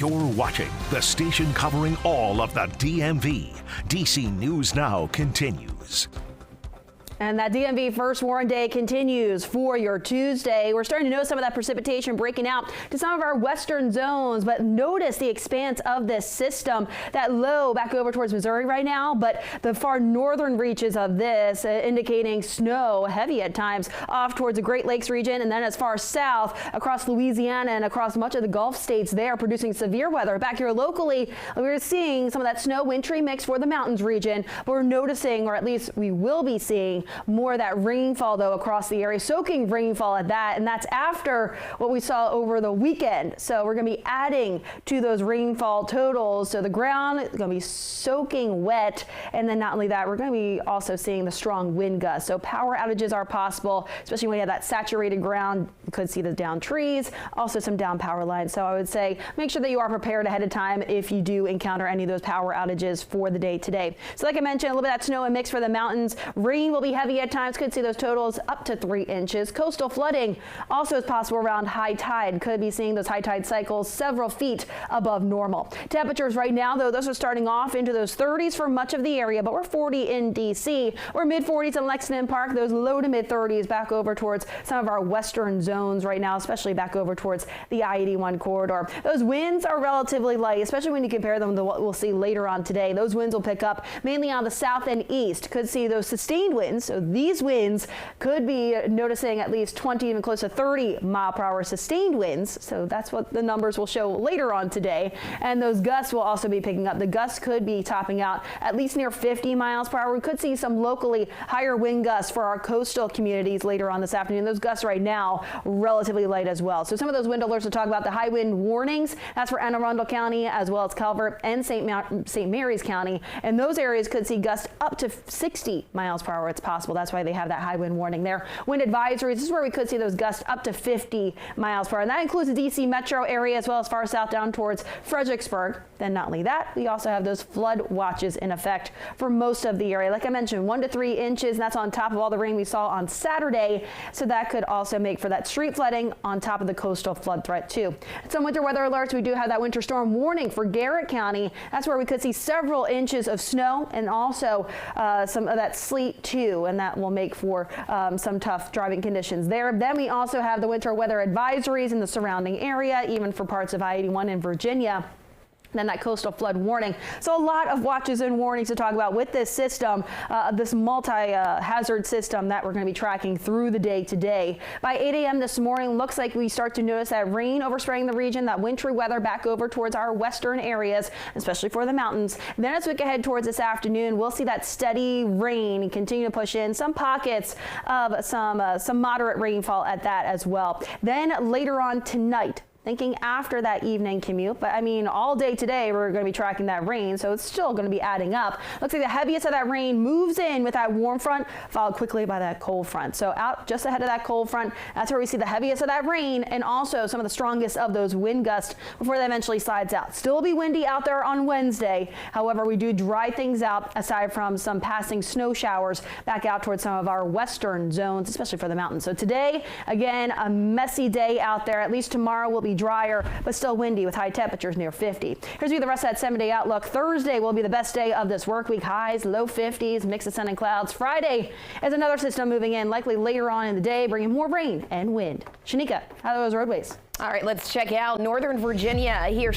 You're watching the station covering all of the DMV. DC News Now continues. And that DMV First Warn day continues for your Tuesday. We're starting to notice some of that precipitation breaking out to some of our western zones, but notice the expanse of this system. That low back over towards Missouri right now, but the far northern reaches of this indicating snow, heavy at times, off towards the Great Lakes region, and then as far south across Louisiana and across much of the Gulf states there, producing severe weather. Back here locally, we're seeing some of that snow wintry mix for the mountains region, but we're noticing, or at least we will be seeing, more of that rainfall though across the area, soaking rainfall at that, and that's after what we saw over the weekend. So we're going to be adding to those rainfall totals. So the ground is going to be soaking wet, and then not only that, we're going to be also seeing the strong wind gusts. So power outages are possible, especially when you have that saturated ground. You could see the downed trees, also some down power lines. So I would say make sure that you are prepared ahead of time if you do encounter any of those power outages for the day today. So like I mentioned, a little bit of that snow and mix for the mountains. Rain will be heavy at times, could see those totals up to 3 inches. Coastal flooding also is possible around high tide. Could be seeing those high tide cycles several feet above normal. Temperatures right now, though, those are starting off into those 30s for much of the area, but we're 40 in DC. We're mid 40s in Lexington Park, those low to mid 30s back over towards some of our western zones right now, especially back over towards the I-81 corridor. Those winds are relatively light, especially when you compare them to what we'll see later on today. Those winds will pick up mainly on the south and east. Could see those sustained winds. So these winds could be noticing at least 20, even close to 30 mile per hour sustained winds. So that's what the numbers will show later on today. And those gusts will also be picking up. The gusts could be topping out at least near 50 miles per hour. We could see some locally higher wind gusts for our coastal communities later on this afternoon. Those gusts right now relatively light as well. So some of those wind alerts will talk about the high wind warnings. That's for Anne Arundel County as well as Calvert and St. Mary's County. And those areas could see gusts up to 60 miles per hour. It's possible. That's why they have that high wind warning there. Wind advisories, this is where we could see those gusts up to 50 miles per hour. And that includes the DC metro area as well as far south down towards Fredericksburg. Then not only that, we also have those flood watches in effect for most of the area. Like I mentioned, 1 to 3 inches, and that's on top of all the rain we saw on Saturday. So that could also make for that street flooding on top of the coastal flood threat too. Some winter weather alerts. We do have that winter storm warning for Garrett County. That's where we could see several inches of snow and also some of that sleet too, and that will make for some tough driving conditions there. Then we also have the winter weather advisories in the surrounding area, even for parts of I-81 in Virginia. Then that coastal flood warning. So a lot of watches and warnings to talk about with this system, this multi-hazard system that we're going to be tracking through the day today. By 8 a.m. this morning, looks like we start to notice that rain overspraying the region, that wintry weather back over towards our western areas, especially for the mountains. Then as we get ahead towards this afternoon, we'll see that steady rain and continue to push in some pockets of some moderate rainfall at that as well. Then later on tonight, thinking after that evening commute, but I mean all day today we're going to be tracking that rain, so it's still going to be adding up. Looks like the heaviest of that rain moves in with that warm front, followed quickly by that cold front. So out just ahead of that cold front, that's where we see the heaviest of that rain and also some of the strongest of those wind gusts before that eventually slides out. Still be windy out there on Wednesday. However, we do dry things out aside from some passing snow showers back out towards some of our western zones, especially for the mountains. So today, again, a messy day out there. At least tomorrow will be drier, but still windy with high temperatures near 50. Here's the rest of that 7-day outlook. Thursday will be the best day of this work week. Highs, low 50s, mix of sun and clouds. Friday is another system moving in, likely later on in the day, bringing more rain and wind. Shanika, how are those roadways? All right, let's check out Northern Virginia here.